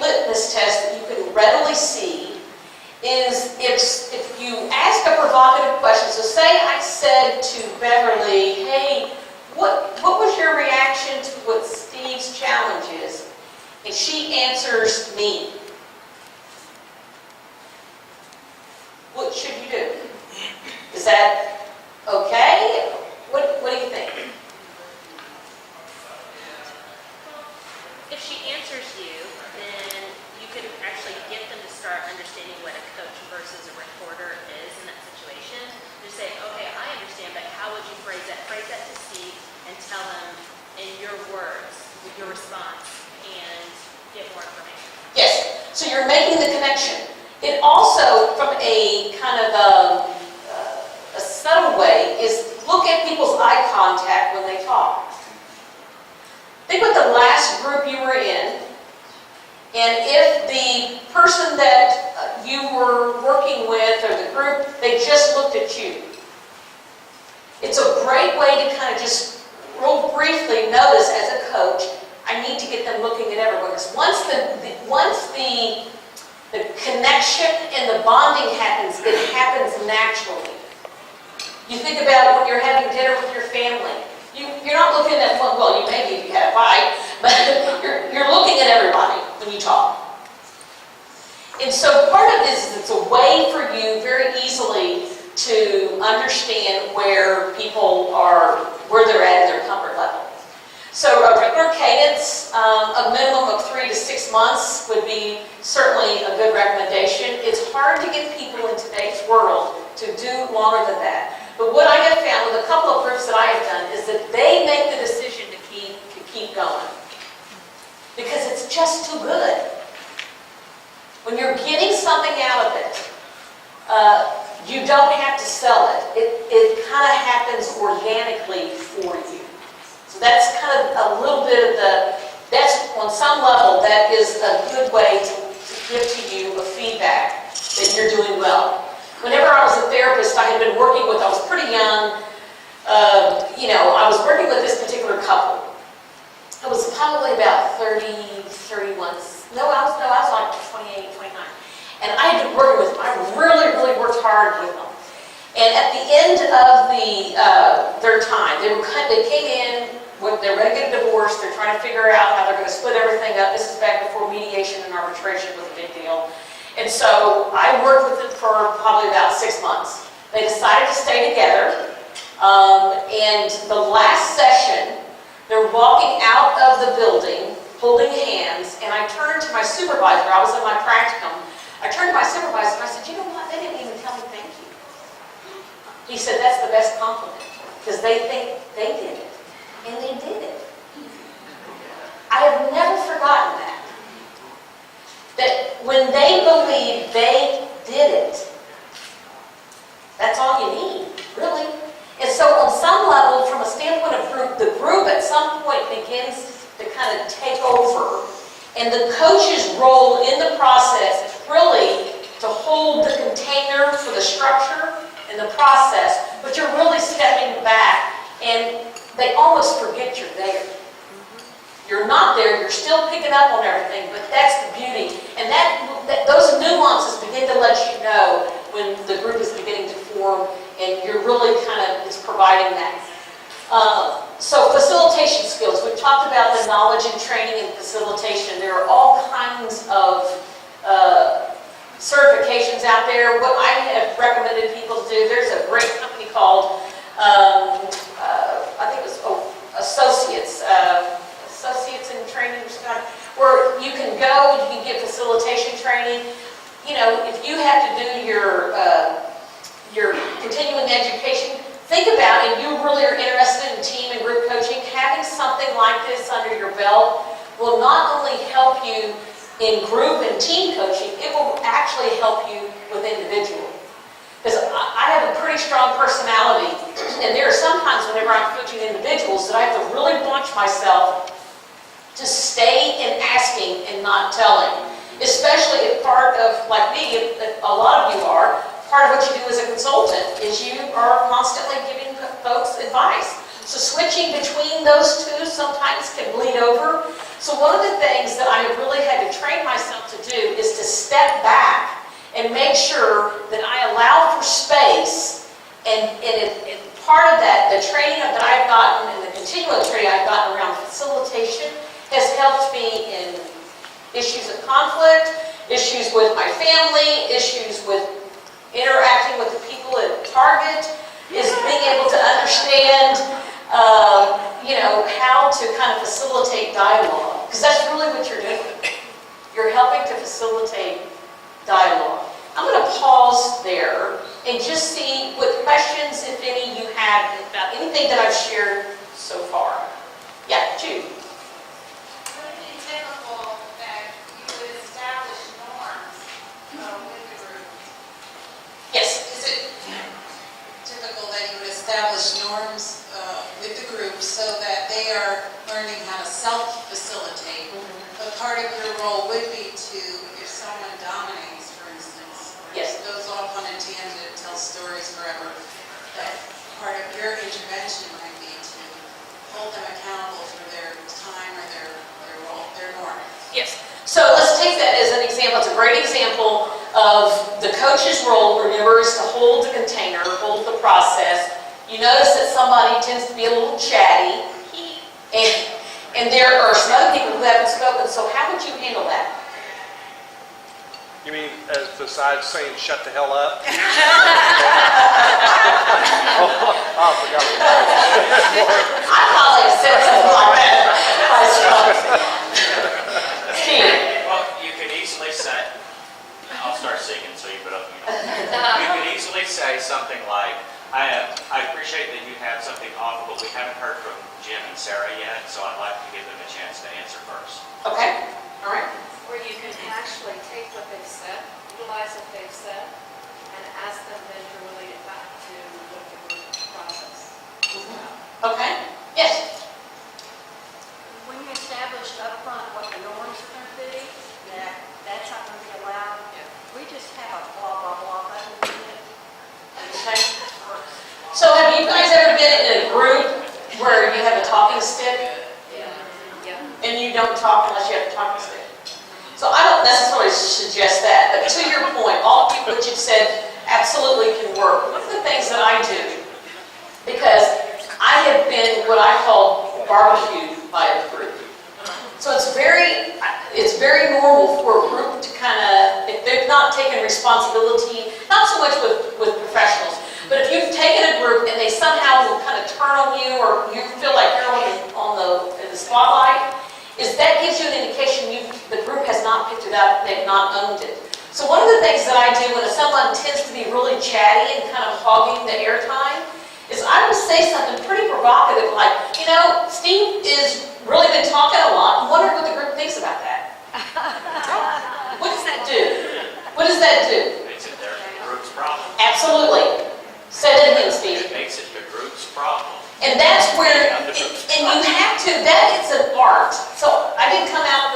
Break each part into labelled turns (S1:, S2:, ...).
S1: litmus test that you can readily see is if you ask a provocative question. So say I said to Beverly, hey, what was your reaction to what Steve's challenge is? And she answers me. What should you do? Is that okay? What do you think?
S2: If she answers you, then you can actually get them to start understanding what a coach versus a reporter is in that situation. Just say, okay, I understand, but how would you phrase that? Phrase that to Steve and tell him in your words, with your response, and get more information.
S1: Yes, so you're making the connection. It also, from a kind of a subtle way, is look at people's eye contact when they talk. Think about the last group you were in, and if the person that you were working with or the group, they just looked at you. It's a great way to kind of just real briefly notice as a coach, I need to get them looking at everyone. Because once the connection and the bonding happens, it happens naturally. You think about when you're having dinner with your family. You're not looking at, well, you maybe if you had a fight, but you're looking at everybody when you talk. And so part of this is it's a way for you very easily to understand where people are, where they're at in their comfort level. So a regular cadence, a minimum of 3 to 6 months would be certainly a good recommendation. It's hard to get people in today's world to do longer than that. But what I have found with a couple of groups that I have done is that they make the decision to keep going. Because it's just too good. When you're getting something out of it, you don't have to sell it. It kind of happens organically for you. So that's kind of a little bit of that's on some level, that is a good way to give to you a feedback that you're doing well. Whenever I was a therapist, I had been working with, I was pretty young, I was working with this particular couple. I was probably about 30, 31, no, I was like 28, 29. And I had been working with them. I really, really worked hard with them. And at the end of their time, they came in, they're ready to get a divorce, they're trying to figure out how they're going to split everything up. This is back before mediation and arbitration was a big deal. And so I worked with them for probably about 6 months. They decided to stay together. And the last session, they're walking out of the building, holding hands, and I turned to my supervisor. I was in my practicum. I turned to my supervisor and I said, you know what? They didn't even tell me thank you. He said, that's the best compliment, because they think they did it. And they did it. I have never forgotten that. That when they believe they did it, that's all you need, really. And so on some level, from a standpoint of group, the group at some point begins to kind of take over. And the coach's role in the process is really to hold the container for the structure and the process, but you're really stepping back, and they almost forget you're there. You're not there, you're still picking up on everything, but that's the beauty. And those nuances begin to let you know when the group is beginning to form, and you're really it's providing that. So facilitation skills. We've talked about the knowledge and training and facilitation. There are all kinds of certifications out there. What I have recommended people to do, there's a great company called, I think it was Associates in Training, where you can go and you can get facilitation training. If you have to do your continuing education, think about, and you really are interested in team and group coaching, having something like this under your belt will not only help you in group and team coaching, it will actually help you with individual. Because I have a pretty strong personality, and there are sometimes whenever I'm coaching individuals that I have to really watch myself to stay in asking and not telling. Especially if part of, like me, if a lot of you are, part of what you do as a consultant is you are constantly giving folks advice. So switching between those two sometimes can bleed over. So one of the things that I have really had to train myself sure that I allow for space, and part of that, the training that I've gotten and the continual training I've gotten around facilitation has helped me in issues of conflict, issues with my family, issues with interacting with the people at Target, is being able to understand, how to kind of facilitate dialogue. Because that's really what you're doing. You're helping to facilitate dialogue. I'm going to pause there and just see what questions, if any, you have about anything that I've shared so far. Yeah, Jude.
S3: Would it be typical that you would establish norms with the group?
S1: Yes.
S3: Is it typical that you would establish norms with the group so that they are learning how to self-facilitate? But part of your role would be to, if someone dominates, for instance,
S1: Yes.
S3: goes off on a tangent, tells stories forever, that part of your intervention might be to hold them accountable for their time or their role, their norm.
S1: Yes. So let's take that as an example. It's a great example of the coach's role, remember, is to hold the container, hold the process. You notice that somebody tends to be a little chatty, and there are some other people who haven't spoken, so how would you handle that?
S4: You mean as besides saying shut the hell up? I forgot.
S1: I probably have said something like that myself. Steve?
S5: Well, you could easily say, I'll start singing so you put up, you could easily say something like, I appreciate that you have something awful, but we haven't heard from Jim and Sarah yet, so I'd like to give them a chance to answer first.
S1: Okay, all right.
S6: Or you can actually take what they've said, utilize what they've said, and ask them then to relate it back to what the group process is about.
S1: Okay, yes.
S7: When you establish upfront what the norms are going to be, that's not going to be allowed. We just have a blah, blah, blah button in it.
S1: Okay. So have you guys ever been in a group where you have a talking stick and you don't talk unless you have a talking stick? So I don't necessarily suggest that, but to your point, all of what you've said absolutely can work. One of the things that I do, because I have been what I call barbecued by a group. So it's very normal for a group to kind of, if they've not taken responsibility, not so much with professionals, but if you've taken a group and they somehow will kind of turn on you, or you feel like you're in the spotlight, is that gives you an indication the group has not picked it up, they've not owned it. So one of the things that I do when someone tends to be really chatty and kind of hogging the airtime is I will say something pretty provocative like, Steve has really been talking a lot. I'm wondering what the group thinks about that. What does that do? What does that do?
S5: Makes it their group's problem.
S1: Absolutely. Say that again, Steve.
S5: It makes it the group's problem.
S1: And that's where, and you have to, it's an art. So I didn't come out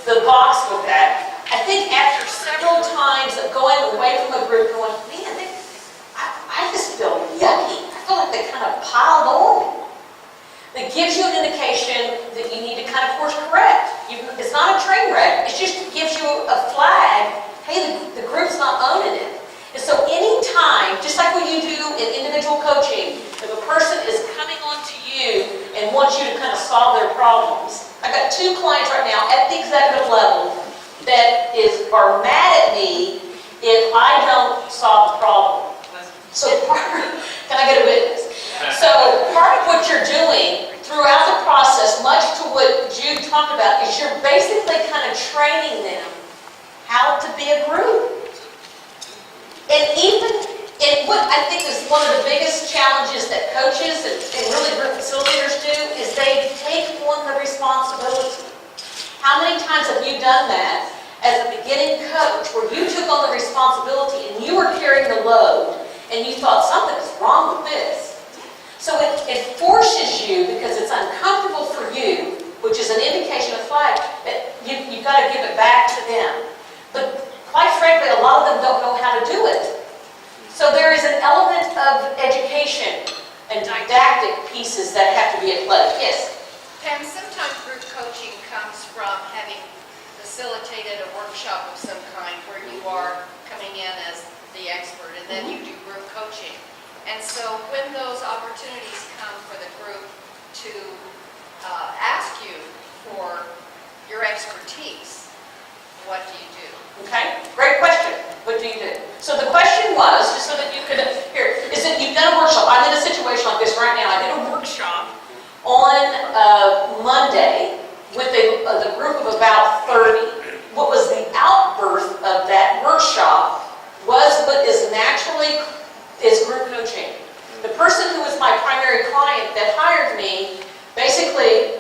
S1: the box with that. I think after several times of going away from a group going, man, I just feel yucky. I feel like they kind of piled on. That gives you an indication that you need to kind of course correct. It's not a train wreck. It just gives you a flag. Hey, the group's not owning it. And so anytime, just like what you do in individual coaching, if a person is coming on to you and wants you to kind of solve their problems. I've got 2 clients right now at the executive level that are mad at me if I don't solve the problem. So can I get a witness? So part of what you're doing throughout the process, much to what Jude talked about, is you're basically kind of training them how to be a group. And what I think is one of the biggest challenges that coaches and really group facilitators do is they take on the responsibility. How many times have you done that as a beginning coach where you took on the responsibility and you were carrying the load and you thought something is wrong with this? So it forces you, because it's uncomfortable for you, which is an indication of flag, that you've got to give it back to them. But quite frankly, a lot of them don't know how to do it. So there is an element of education and didactic pieces that have to be at play. Yes?
S6: Pam, sometimes group coaching comes from having the facilitated a workshop of some kind where you are coming in as the expert, and then you do group coaching. And so when those opportunities come for the group to ask you for your expertise, what do you do?
S1: Okay, great question. What do you do? So the question was, just so that you could, here, is that you've done a workshop. I'm in a situation like this right now. I did a workshop on Monday with the group of about 30. What was the outbirth of that workshop was what is naturally is group coaching. The person who was my primary client that hired me, basically,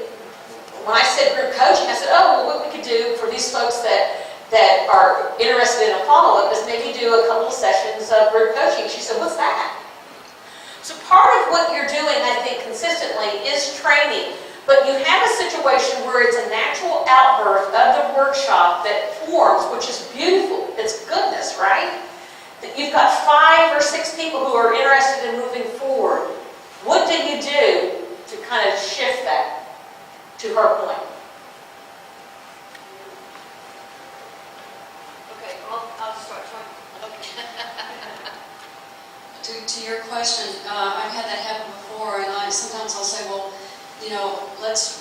S1: when I said group coaching, I said, oh, well, what we could do for these folks that are interested in a follow-up is maybe do a couple of sessions of group coaching. She said, what's that? So part of what you're doing, I think, consistently is training. But you have a situation where it's a natural outbirth of the workshop that forms, which is beautiful. It's goodness, right? That you've got 5 or 6 people who are interested in moving forward. What did you do to kind of shift that to her point?
S7: Okay, I'll start trying.
S8: To your question, I've had that happen before, and sometimes I'll say, well, you know, let's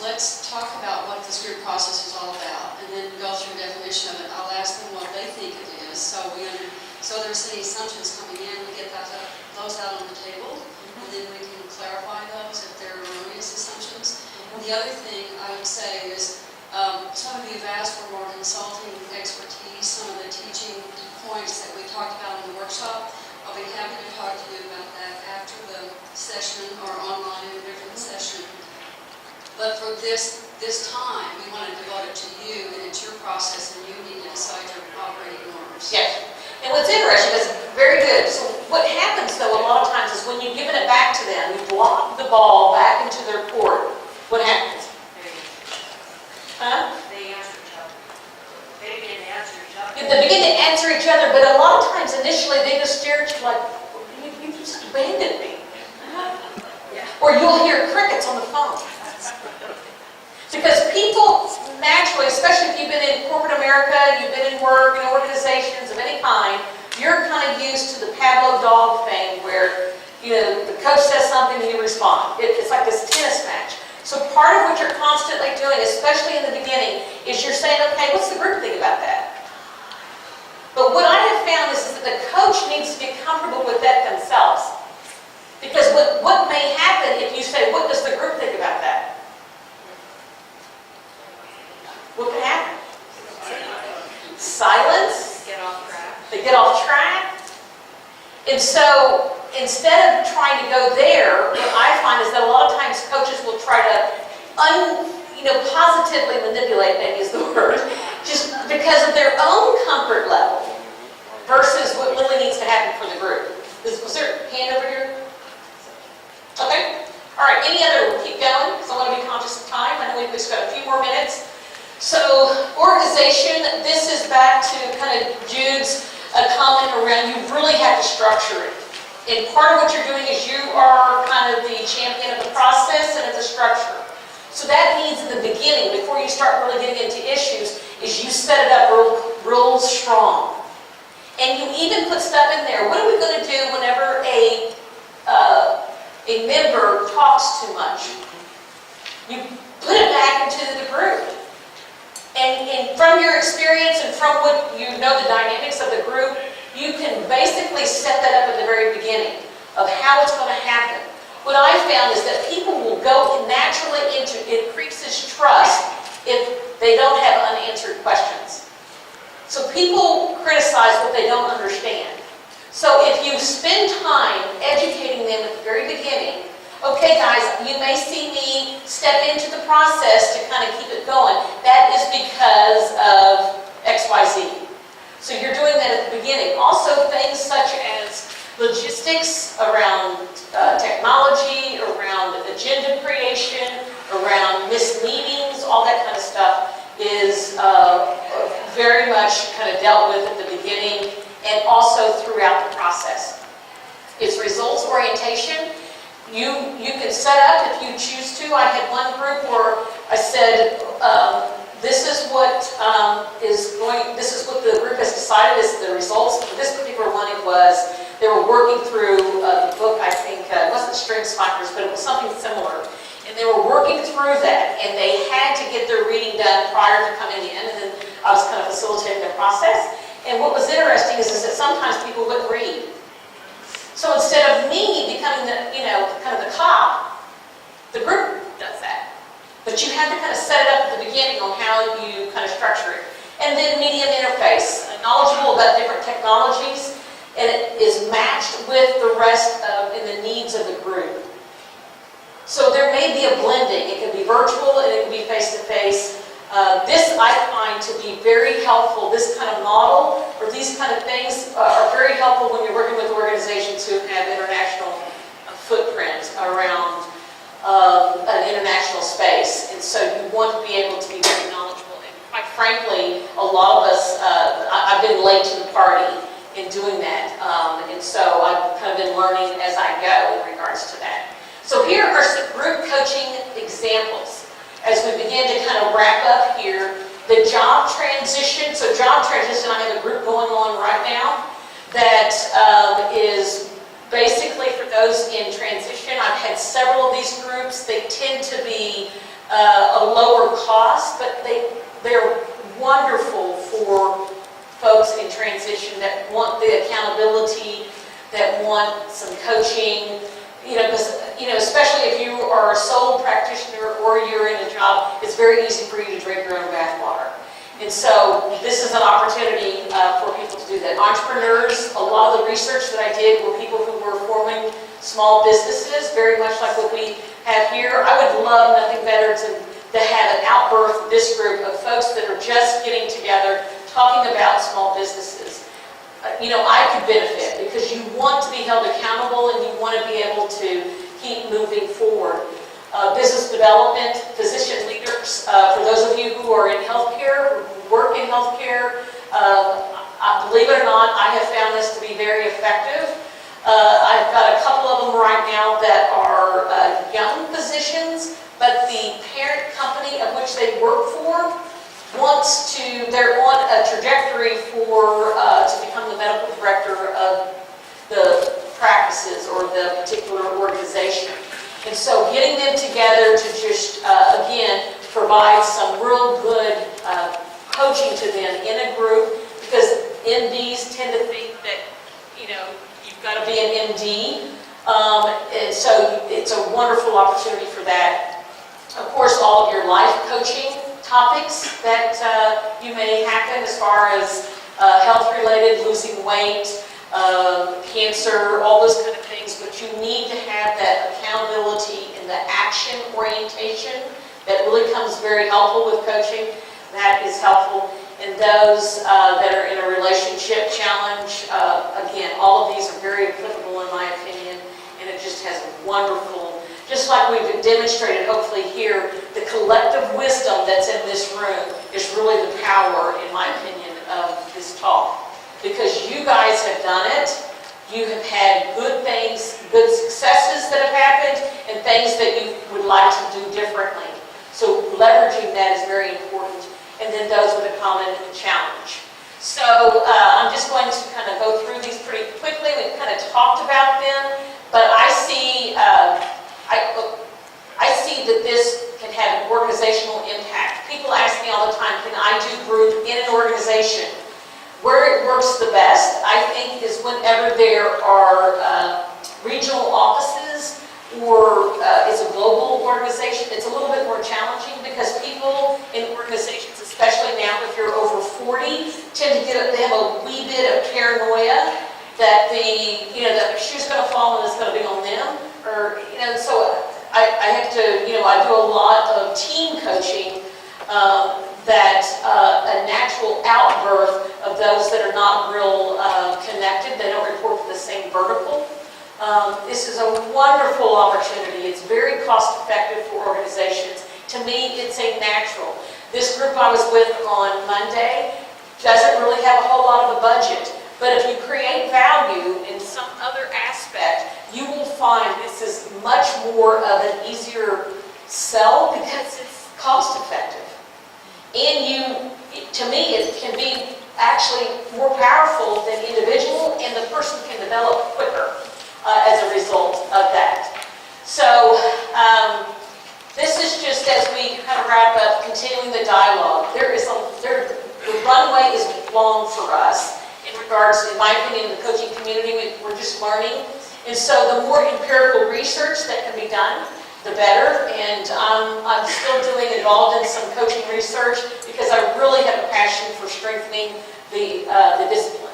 S8: talk about what this group process is all about, and then go through a definition of it. I'll ask them what they think it is, so there's any assumptions coming in, we get those out on the table, and then we can clarify those if they're erroneous assumptions. The other thing I would say is, some of you have asked for more consulting expertise, some of the teaching points that we talked about in the workshop. I'll be happy to talk to you about that after the session or online in a different session. But for this time, we want to devote it to you, and it's your process, and you need to decide your operating norms.
S1: Yes. And what's interesting is very good. So what happens, though, a lot of times is when you've given it back to them, you block the ball back into their court. What happens? Huh?
S7: They answer each other. They begin to answer each other.
S1: They begin to answer each other, but a lot of times initially they just stare at you like, you just abandoned me.
S7: Yeah.
S1: Or you'll hear crickets on the phone. Because people naturally, especially if you've been in corporate America, you've been in work, in organizations of any kind, you're kind of used to the Pavlov dog thing where, you know, the coach says something and you respond. It's like this tennis match. So part of what you're constantly doing, especially in the beginning, is you're saying, okay, what's the group think about that? But what I have found is that the coach needs to be comfortable with that themselves. Because what may happen if you say, what does the group think about that? What can happen? Silence.
S6: Get off track.
S1: They get off track. And so instead of trying to go there, what I find is that a lot of times coaches will try to positively manipulate, maybe is the word, just because of their own comfort level versus what really needs to happen for the group. Was there a hand over here? Okay. All right. Any other? We'll keep going because I want to be conscious of time. I know we've just got a few more minutes. So organization, this is back to kind of Jude's comment around you really have to structure it. And part of what you're doing is you are kind of the champion of the process and of the structure. So that means in the beginning, before you start really getting into issues, is you set it up real strong. And you even put stuff in there. What are we going to do whenever a member talks too much? You put it back into the group. And from your experience and from what you know the dynamics of the group, you can basically set that up at the very beginning of how it's going to happen. What I found is that people will go naturally into increases trust if they don't have unanswered questions. So people criticize what they don't understand. So if you spend time educating them at the very beginning, okay guys, you may see me step into the process to kind of keep it going. That is because of XYZ. So you're doing that at the beginning. Also things such as logistics around technology, around agenda creation, around missed meetings, all that kind of stuff is very much kind of dealt with at the beginning and also throughout the process. It's results orientation. You can set up if you choose to. I had one group where I said, this is what this is what the group has decided is the results. For this particular one, it was, they were working through the book, I think, it wasn't String Spikers, but it was something similar. And they were working through that, and they had to get their reading done prior to coming in, and then I was kind of facilitating the process. And what was interesting is that sometimes people wouldn't read. So instead of me becoming the, kind of the cop, the group does that. But you have to kind of set it up at the beginning on how you kind of structure it. And then medium interface, knowledgeable about different technologies, and it is matched with the rest of, and the needs of the group. So there may be a blending. It can be virtual and it can be face-to-face. This I find to be very helpful. This kind of model or these kind of things are very helpful when you're working with organizations who have international footprint around an international space. And so you want to be able to be very knowledgeable. And quite frankly, a lot of us, I've been late to the party in doing that. And so I've kind of been learning as I go in regards to that. So here are some group coaching examples. As we begin to kind of wrap up here, the job transition. So job transition, I have a group going on right now that is basically for those in transition. I've had several of these groups. They tend to be a lower cost, but they're wonderful for folks in transition that want the accountability, that want some coaching. Because, especially if you are a sole practitioner or you're in a job, it's very easy for you to drink your own bathwater. And so this is an opportunity for people to do that. Entrepreneurs, a lot of the research that I did were people who were forming small businesses, very much like what we have here. I would love nothing better to have an outburst of this group of folks that are just getting together, talking about small businesses. I could benefit because you want to be held accountable and you want to be able to keep moving forward. Business development, physician leaders, for those of you who are in healthcare, who work in healthcare, believe it or not, I have found this to be very effective. I've got a couple of them right now that are young physicians, but the parent company of which they work for they're on a trajectory to become the medical director of the practices or the particular organization. And so getting them together to just, again, provide some real good coaching to them in a group, because MDs tend to think that, you've got to be an MD. And so it's a wonderful opportunity for that. Of course, all of your life coaching topics that you may happen as far as health-related, losing weight, cancer, all those kind of things, but you need to have that accountability and the action orientation that really comes very helpful with coaching. That is helpful. And those that are in a relationship challenge, again, all of these are very applicable in my opinion, and it just has wonderful, just like we've demonstrated hopefully here, the collective wisdom that's in this room is really the power, in my opinion, of this talk. Because you guys have done it, you have had good things, good successes that have happened, and things that you would like to do differently. So leveraging that is very important. And then those with a common challenge. So I'm just going to kind of go through these pretty quickly. We've kind of talked about them, but I see that this can have an organizational impact. People ask me all the time, can I do group in an organization? Where it works the best, I think, is whenever there are regional offices or it's a global organization. It's a little bit more challenging because people in organizations, especially now if you're over 40, tend to they have a wee bit of paranoia that the shoe's going to fall and it's going to be on them. Or, so I have to, I do a lot of team coaching that a natural outbirth of those that are not real connected, they don't report to the same vertical. This is a wonderful opportunity. It's very cost effective for organizations. To me, it's a natural. This group I was with on Monday doesn't really have a whole lot of a budget, but if you create value in some other aspect, you will find this is much more of an easier sell because it's cost effective. And to me, it can be actually more powerful than individual, and the person can develop quicker as a result of that. So this is just as we kind of wrap up, continuing the dialogue. The runway is long for us in regards, in my opinion, in the coaching community. We're just learning. And so the more empirical research that can be done, the better. And I'm still involved in some coaching research because I really have a passion for strengthening the discipline.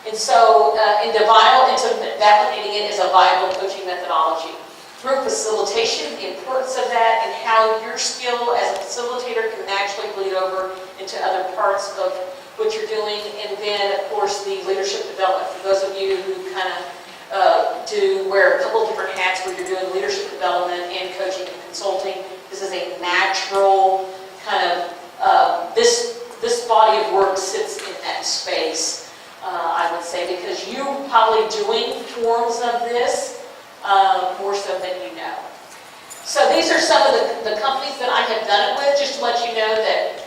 S1: And so into validating it as a viable coaching methodology. Through facilitation, the importance of that, and how your skill as a facilitator can naturally bleed over into other parts of what you're doing. And then, of course, the leadership development. For those of you who kind of do wear a couple different hats where you're doing leadership development and coaching and consulting, this is a natural kind of, this body of work sits in that space, I would say, because you're probably doing forms of this more so than you know. So these are some of the companies that I have done it with, just to let you know that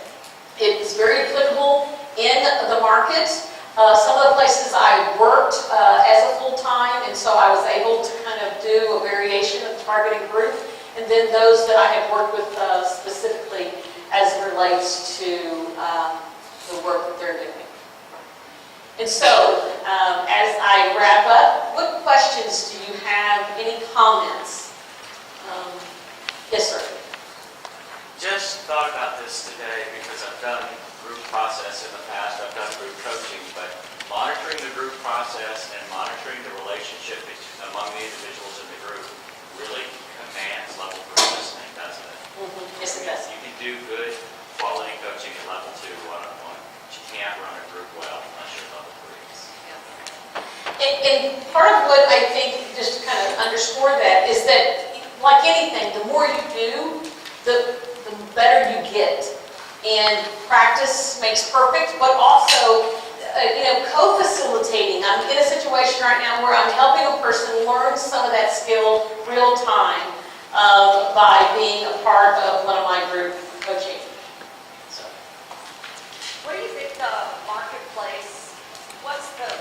S1: it's very applicable in the market. Some of the places I worked as a full-time, and so I was able to kind of do a variation of targeting group, and then those that I have worked with specifically as it relates to the work that they're doing. And so, as I wrap up, what questions do you have? Any comments? Yes, sir.
S5: Just thought about this today because I've done group process in the past, I've done group coaching, but monitoring the group process and monitoring the relationship among the individuals in the group really commands level 3 listening, doesn't it?
S1: Mm-hmm. Yes, it does.
S5: You can do good quality coaching at level 2 one-on-one, but you can't run a group well unless you're level 3.
S1: And part of what I think, just to kind of underscore that, is that, like anything, the more you do, the better you get. And practice makes perfect, but also, co-facilitating. I'm in a situation right now where I'm helping a person learn some of that skill real time by being a part of one of my group coaching. So.
S7: What do you think the marketplace, what's the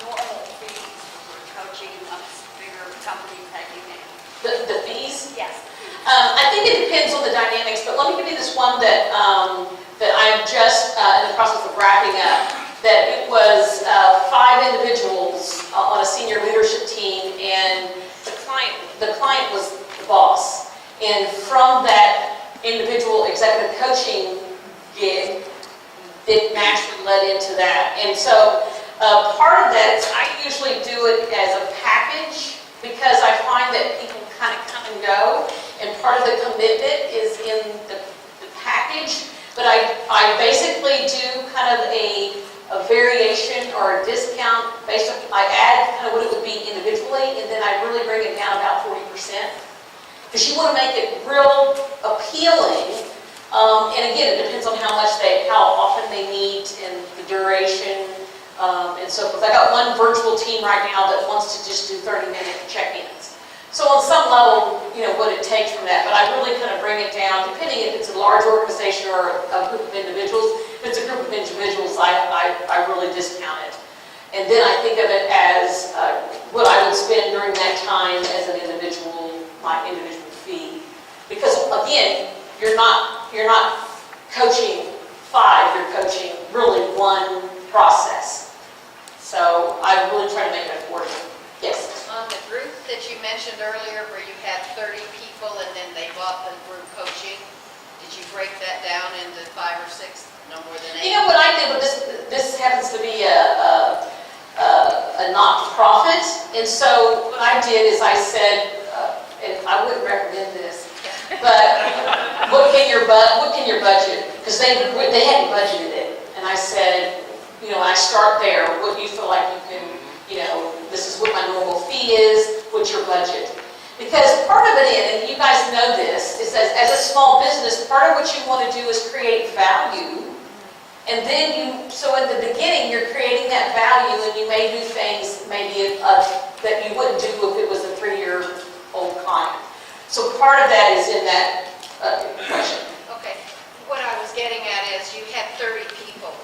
S7: normal fees for coaching amongst bigger companies that you name?
S1: The fees?
S7: Yes.
S1: I think it depends on the dynamics, but let me give you this one that I'm just in the process of wrapping up. That it was 5 individuals on a senior leadership team, and the client was the boss. And from that individual executive coaching gig, it naturally led into that. And so part of that is I usually do it as a package because I find that people kind of come and go, and part of the commitment is in the package. But I basically do kind of a variation or a discount based on, I add kind of what it would be individually, and then I really bring it down about 40%. Because you want to make it real appealing. And again, it depends on how often they meet and the duration and so forth. I got one virtual team right now that wants to just do 30-minute check-ins. So on some level, what it takes from that, but I really kind of bring it down, depending if it's a large organization or a group of individuals. If it's a group of individuals, I really discount it. And then I think of it as what I would spend during that time as an individual, my individual fee. Because again, you're not coaching 5, you're coaching really one process. So I really try to make it affordable. Yes?
S6: On the group that you mentioned earlier where you had 30 people and then they bought the group coaching, did you break that down into 5 or 6, no more than 8?
S1: You know what I did, but this happens to be a not-for-profit, and so what I did is I said, and I wouldn't recommend this, but what can your budget? Because they hadn't budgeted it, and I said, I start there. What do you feel like you can, this is what my normal fee is. What's your budget? Because part of it is, and you guys know this, is as a small business, part of what you want to do is create value. And then so in the beginning, you're creating that value, and you may do things maybe that you wouldn't do if it was a 3-year-old client. So part of that is in that question.
S6: Okay, what I was getting at is you had 30 people.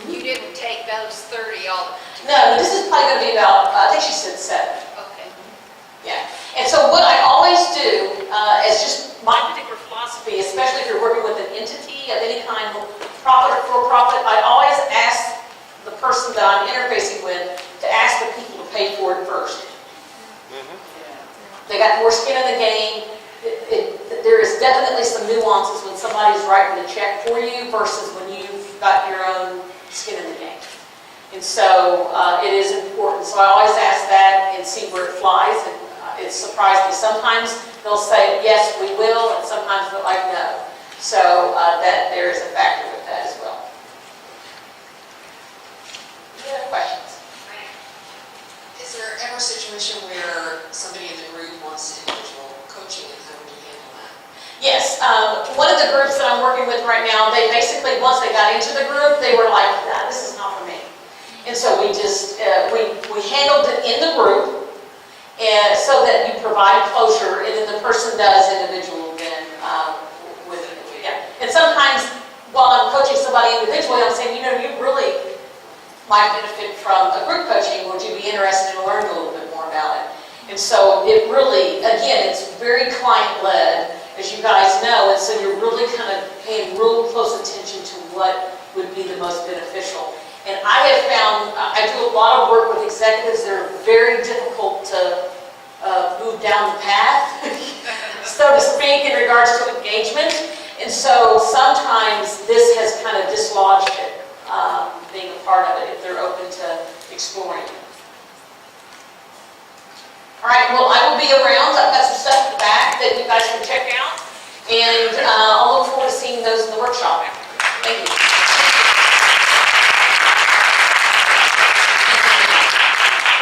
S6: You didn't take those 30 all.
S1: No, this is probably going to be about, I think she said 7.
S6: Okay.
S1: Yeah. And so what I always do, as just my particular philosophy, especially if you're working with an entity of any kind, profit or for-profit, I always ask the person that I'm interfacing with to ask the people to pay for it first. They got more skin in the game. There is definitely some nuances when somebody's writing a check for you versus when you've got your own skin in the game. And so it is important. So I always ask that and see where it flies. And it surprised me. Sometimes they'll say, yes, we will, and sometimes they're like, no. So that there is a factor with that as well. Any other questions?
S8: Is there ever a situation where somebody in the group wants individual coaching, and how would you handle that?
S1: Yes, one of the groups that I'm working with right now, they basically, once they got into the group, they were like, nah, this is not for me. And so we just, we handled it in the group, and so that you provide closure, and then the person does individual then with it. Yeah. And sometimes while I'm coaching somebody individually, I'm saying, you know, you really might benefit from a group coaching. Would you be interested in learning a little bit more about it? And so it really, again, it's very client-led, as you guys know, and so you're really kind of paying real close attention to what would be the most beneficial. And I have found, I do a lot of work with executives that are very difficult to move down the path, so to speak, in regards to engagement. And so sometimes this has kind of dislodged it, being a part of it, if they're open to exploring it. All right, well, I will be around. I've got some stuff in the back that you guys can check out. And I'll look forward to seeing those in the workshop. Thank you.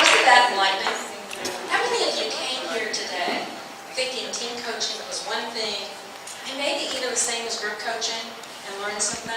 S8: Wasn't that enlightening? How many of you came here today thinking team coaching was one thing, and maybe even the same as group coaching, and learned something?